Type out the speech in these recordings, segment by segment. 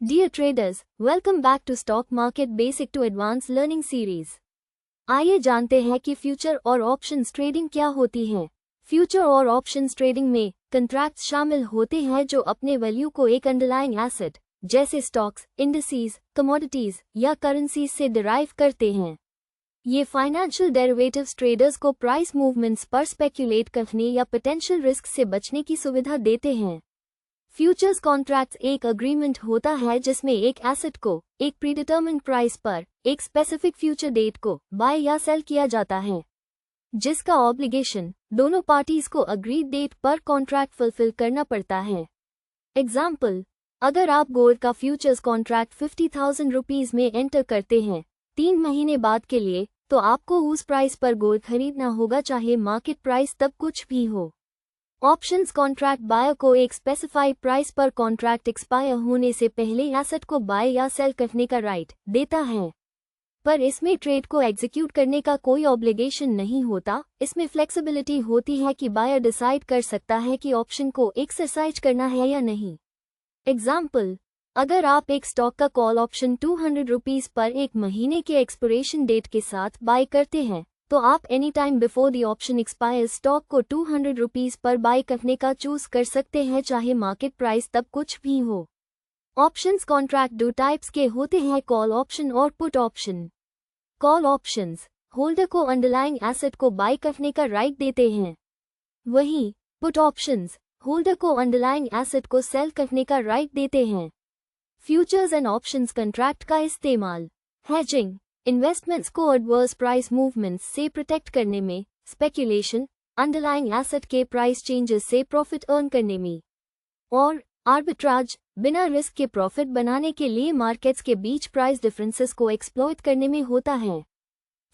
Dear traders, welcome back to Stock Market Basic to Advanced Learning Series। आइए जानते हैं कि फ्यूचर और ऑप्शंस ट्रेडिंग क्या होती है। फ्यूचर और ऑप्शंस ट्रेडिंग में कंट्रैक्ट्स शामिल होते हैं जो अपने वैल्यू को एक अंडरलाइंग एसेट जैसे स्टॉक्स, इंडिसेस, कमोडिटीज या करेंसीज से डिराइव करते हैं। ये फाइनेंशियल डेरिवेटिव्स ट्रेडर्स को प्राइस मूवमेंट्स पर स्पेक्यूलेट करने या पोटेंशियल रिस्क से बचने की सुविधा देते हैं। फ्यूचर्स कॉन्ट्रैक्ट्स एक अग्रीमेंट होता है जिसमें एक एसेट को एक प्रीडिटर्मिन्ड प्राइस पर एक स्पेसिफिक फ्यूचर डेट को बाय या सेल किया जाता है, जिसका ऑब्लिगेशन दोनों पार्टीज को अग्रीड डेट पर कॉन्ट्रैक्ट फुलफिल करना पड़ता है। एग्जाम्पल, अगर आप गोल्ड का फ्यूचर्स कॉन्ट्रैक्ट 50,000 रुपीज में एंटर करते हैं 3 महीने बाद के लिए, तो आपको उस प्राइस पर गोल्ड खरीदना होगा चाहे मार्केट प्राइस तब कुछ भी हो। ऑप्शंस कॉन्ट्रैक्ट बायर को एक स्पेसिफाइड प्राइस पर कॉन्ट्रैक्ट एक्सपायर होने से पहले एसेट को बाय या सेल करने का राइट देता है, पर इसमें ट्रेड को एग्जीक्यूट करने का कोई ऑब्लिगेशन नहीं होता। इसमें फ्लेक्सिबिलिटी होती है कि बायर डिसाइड कर सकता है कि ऑप्शन को एक्सरसाइज करना है या नहीं। एग्जाम्पल, अगर आप एक स्टॉक का कॉल ऑप्शन 200 रुपीज पर एक महीने के एक्सपायरेशन डेट के साथ बाय करते हैं, तो आप any time before the option expires stock को 200 रुपीज पर बाय करने का चूज कर सकते हैं चाहे मार्केट प्राइस तब कुछ भी हो। ऑप्शंस कॉन्ट्रैक्ट दो टाइप्स के होते हैं, कॉल ऑप्शन और put option. Call options holder को अंडरलाइंग एसेट को बाय करने का राइट देते हैं, वहीं पुट ऑप्शंस होल्डर को अंडरलाइंग एसेट को सेल करने का राइट देते हैं। फ्यूचर्स एंड ऑप्शंस कॉन्ट्रैक्ट का इस्तेमाल हेजिंग इन्वेस्टमेंट्स को एडवर्स प्राइस मूवमेंट्स से प्रोटेक्ट करने में, स्पेक्यूलेशन अंडरलाइंग एसेट के प्राइस चेंजेस से प्रॉफिट अर्न करने में, और आर्बिट्राज बिना रिस्क के प्रॉफिट बनाने के लिए मार्केट्स के बीच प्राइस डिफरेंसेस को एक्सप्लॉइट करने में होता है।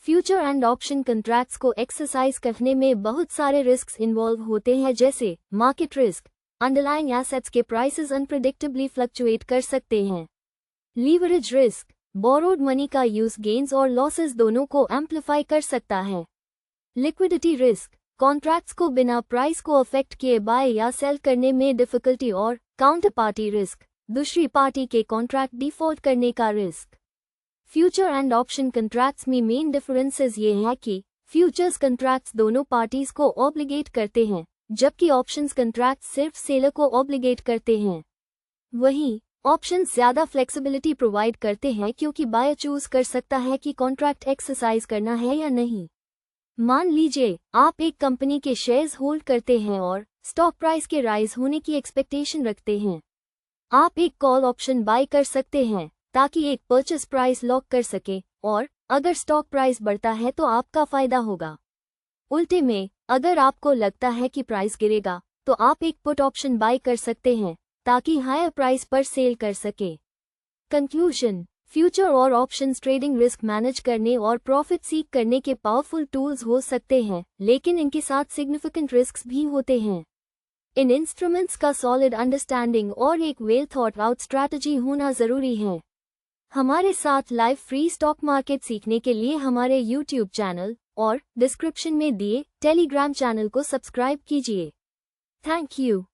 फ्यूचर एंड ऑप्शन कॉन्ट्रैक्ट्स को एक्सरसाइज करने में बहुत सारे रिस्क इन्वॉल्व होते हैं जैसे मार्केट रिस्क, अंडरलाइंग एसेट्स के प्राइसेस अनप्रेडिक्टेबली फ्लक्चुएट कर सकते हैं। लीवरेज रिस्क, बोरोड मनी का यूज गेन्स और लॉसेस दोनों को एम्प्लीफाई कर सकता है। लिक्विडिटी रिस्क, कॉन्ट्रैक्ट्स को बिना प्राइस को अफेक्ट किए बाय या सेल करने में डिफिकल्टी। और काउंटर पार्टी रिस्क, दूसरी पार्टी के कॉन्ट्रैक्ट डिफॉल्ट करने का risk. Future and option contracts में मेन डिफरेंसेस ये हैं कि फ्यूचर्स कॉन्ट्रैक्ट्स दोनों पार्टीज को ऑब्लिगेट करते हैं, जबकि ऑप्शंस कॉन्ट्रैक्ट्स सिर्फ सेलर को ऑब्लिगेट करते हैं। वहीं ऑप्शंस ज्यादा फ्लेक्सिबिलिटी प्रोवाइड करते हैं क्योंकि बायर चूज कर सकता है कि कॉन्ट्रैक्ट एक्सरसाइज करना है या नहीं। मान लीजिए आप एक कंपनी के शेयर्स होल्ड करते हैं और स्टॉक प्राइस के राइज होने की एक्सपेक्टेशन रखते हैं। आप एक कॉल ऑप्शन बाय कर सकते हैं ताकि एक परचेस प्राइस लॉक कर सके, और अगर स्टॉक प्राइस बढ़ता है तो आपका फायदा होगा। उल्टे में, अगर आपको लगता है कि प्राइस गिरेगा तो आप एक पुट ऑप्शन बाय कर सकते हैं ताकि हायर प्राइस पर सेल कर सके। कंक्लूजन, फ्यूचर और ऑप्शंस ट्रेडिंग रिस्क मैनेज करने और प्रॉफिट सीक करने के पावरफुल टूल्स हो सकते हैं, लेकिन इनके साथ सिग्निफिकेंट रिस्क्स भी होते हैं। इन इंस्ट्रूमेंट्स का सॉलिड अंडरस्टैंडिंग और एक वेल थॉट आउट स्ट्रैटेजी होना जरूरी है। हमारे साथ लाइव फ्री स्टॉक मार्केट सीखने के लिए हमारे YouTube चैनल और डिस्क्रिप्शन में दिए टेलीग्राम चैनल को सब्सक्राइब कीजिए। Thank you.